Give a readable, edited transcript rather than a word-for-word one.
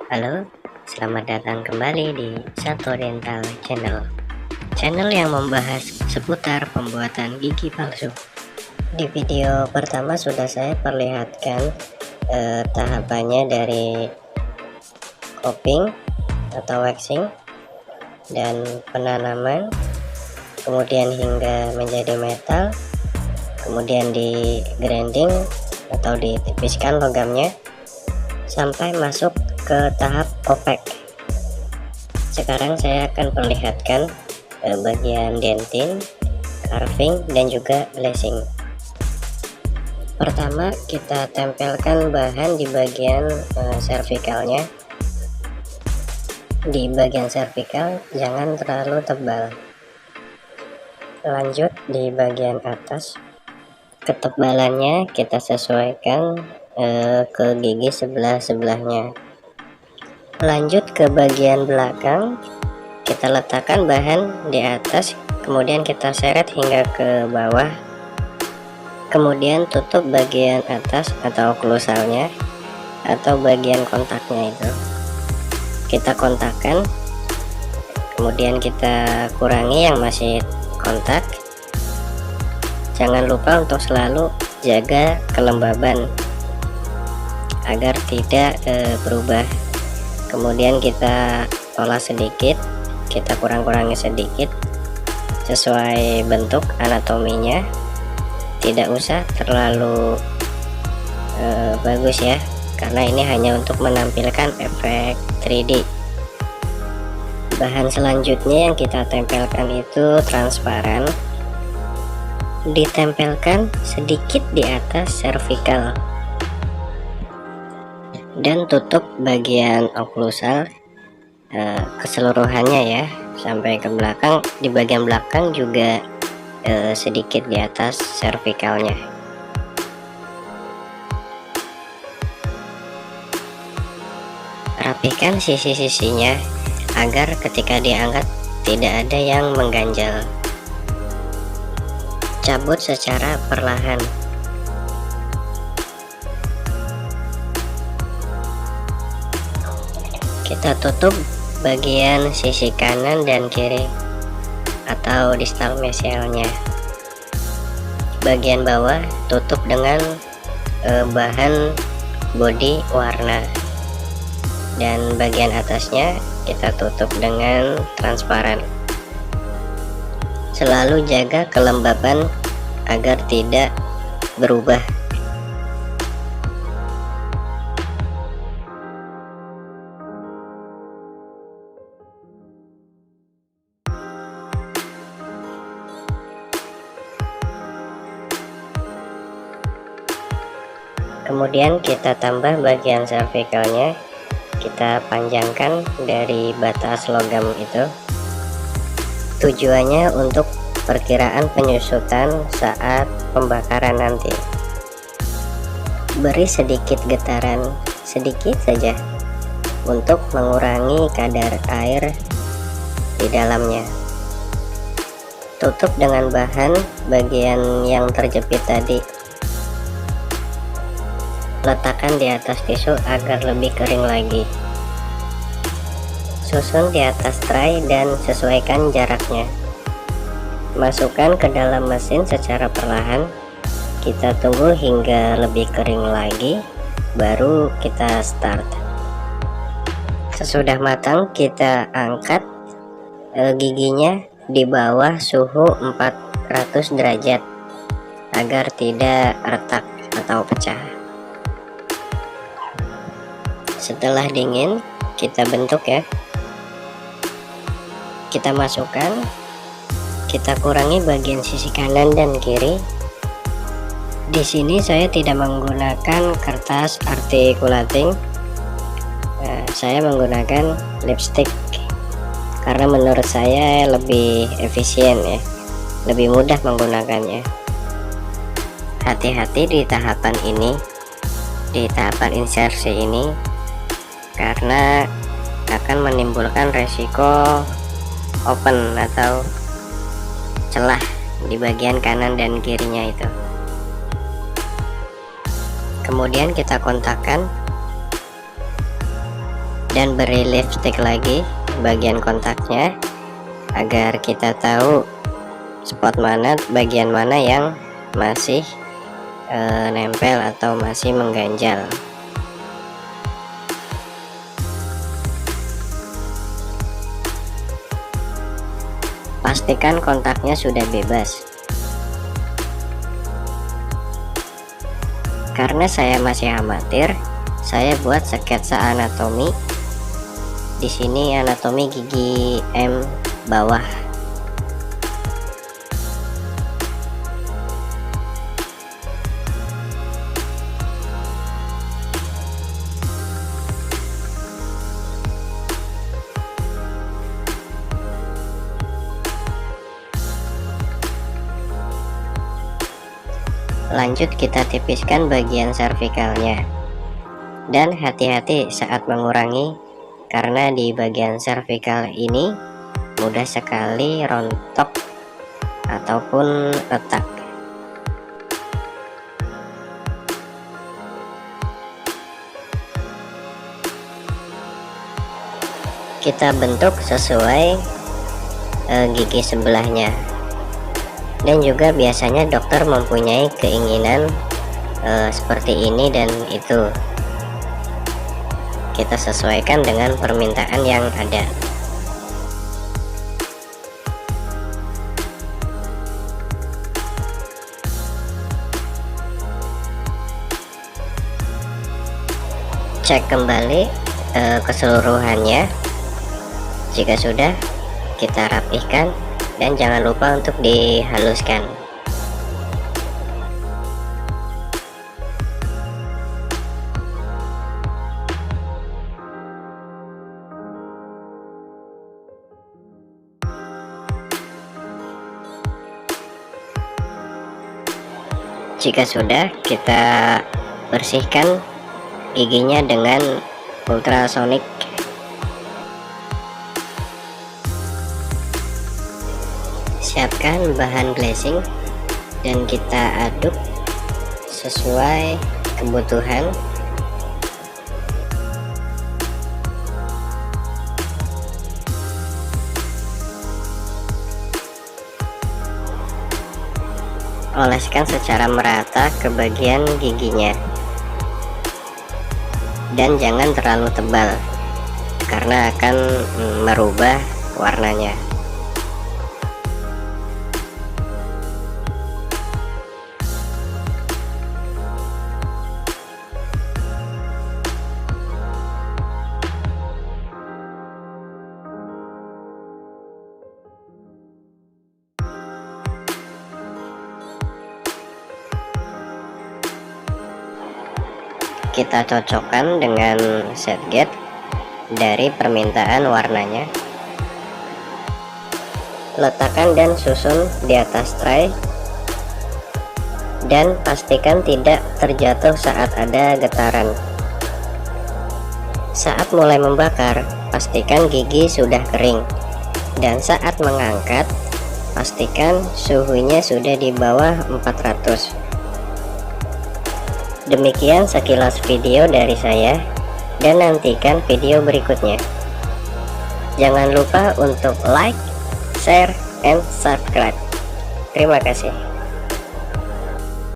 Halo, selamat datang kembali di Satu Dental Channel. Channel yang membahas seputar pembuatan gigi palsu. Di video pertama sudah saya perlihatkan tahapannya dari coping atau waxing dan penanaman, kemudian hingga menjadi metal, kemudian di grinding atau ditipiskan logamnya sampai masuk ke tahap opek. Sekarang saya akan perlihatkan bagian dentin, carving, dan juga glazing. Pertama kita tempelkan bahan di bagian cervicalnya. Di bagian cervical jangan terlalu tebal. Lanjut di bagian atas, ketebalannya kita sesuaikan ke gigi sebelah-sebelahnya. Lanjut ke bagian belakang, kita letakkan bahan di atas, kemudian kita seret hingga ke bawah, kemudian tutup bagian atas atau oklusalnya atau bagian kontaknya itu. Kita kontakkan, kemudian kita kurangi yang masih kontak. Jangan lupa untuk selalu jaga kelembaban agar tidak berubah. Kemudian kita olah sedikit, kita kurang-kurangi sedikit sesuai bentuk anatominya, tidak usah terlalu bagus ya, karena ini hanya untuk menampilkan efek 3D. Bahan selanjutnya yang kita tempelkan itu transparan, ditempelkan sedikit di atas cervical dan tutup bagian oklusal keseluruhannya ya, sampai ke belakang. Di bagian belakang juga sedikit di atas cervicalnya. Rapikan sisi-sisinya agar ketika diangkat tidak ada yang mengganjal. Cabut secara perlahan. Kita tutup bagian sisi kanan dan kiri atau distal mesialnya. Bagian bawah tutup dengan bahan body warna, dan bagian atasnya kita tutup dengan transparan. Selalu jaga kelembaban agar tidak berubah. Kemudian kita tambah bagian cervicalnya, kita panjangkan dari batas logam itu. Tujuannya untuk perkiraan penyusutan saat pembakaran nanti. Beri sedikit getaran, sedikit saja, untuk mengurangi kadar air di dalamnya. Tutup dengan bahan bagian yang terjepit tadi. Letakkan di atas tisu agar lebih kering lagi. Susun di atas tray dan sesuaikan jaraknya. Masukkan ke dalam mesin secara perlahan. Kita tunggu hingga lebih kering lagi, baru kita start. Sesudah matang, kita angkat giginya di bawah suhu 400 derajat agar tidak retak atau pecah. Setelah dingin, kita bentuk ya. Kita masukkan, kita kurangi bagian sisi kanan dan kiri. Di sini saya tidak menggunakan kertas articulating, saya menggunakan lipstick karena menurut saya lebih efisien ya, lebih mudah menggunakannya. Hati-hati di tahapan ini, di tahapan insersi ini, karena akan menimbulkan resiko open atau celah di bagian kanan dan kirinya itu. Kemudian kita kontakkan dan beri lipstick lagi bagian kontaknya agar kita tahu spot mana, bagian mana yang masih nempel atau masih mengganjal. Pastikan kontaknya sudah bebas. Karena saya masih amatir, saya buat sketsa anatomi. Di sini anatomi gigi M bawah. Lanjut kita tipiskan bagian servikalnya. Dan hati-hati saat mengurangi, karena di bagian servikal ini mudah sekali rontok ataupun retak. Kita bentuk sesuai gigi sebelahnya. Dan juga biasanya dokter mempunyai keinginan seperti ini dan itu. Kita sesuaikan dengan permintaan yang ada. Cek kembali keseluruhannya. Jika sudah, kita rapihkan dan jangan lupa untuk dihaluskan. Jika sudah, kita bersihkan giginya dengan ultrasonic. Siapkan bahan glazing dan kita aduk sesuai kebutuhan. Oleskan secara merata ke bagian giginya dan jangan terlalu tebal karena akan merubah warnanya. Kita cocokkan dengan set gate dari permintaan warnanya. Letakkan dan susun di atas tray dan pastikan tidak terjatuh saat ada getaran. Saat mulai membakar, pastikan gigi sudah kering, dan saat mengangkat pastikan suhunya sudah di bawah 400. Demikian sekilas video dari saya, dan nantikan video berikutnya. Jangan lupa untuk like, share, and subscribe. Terima kasih.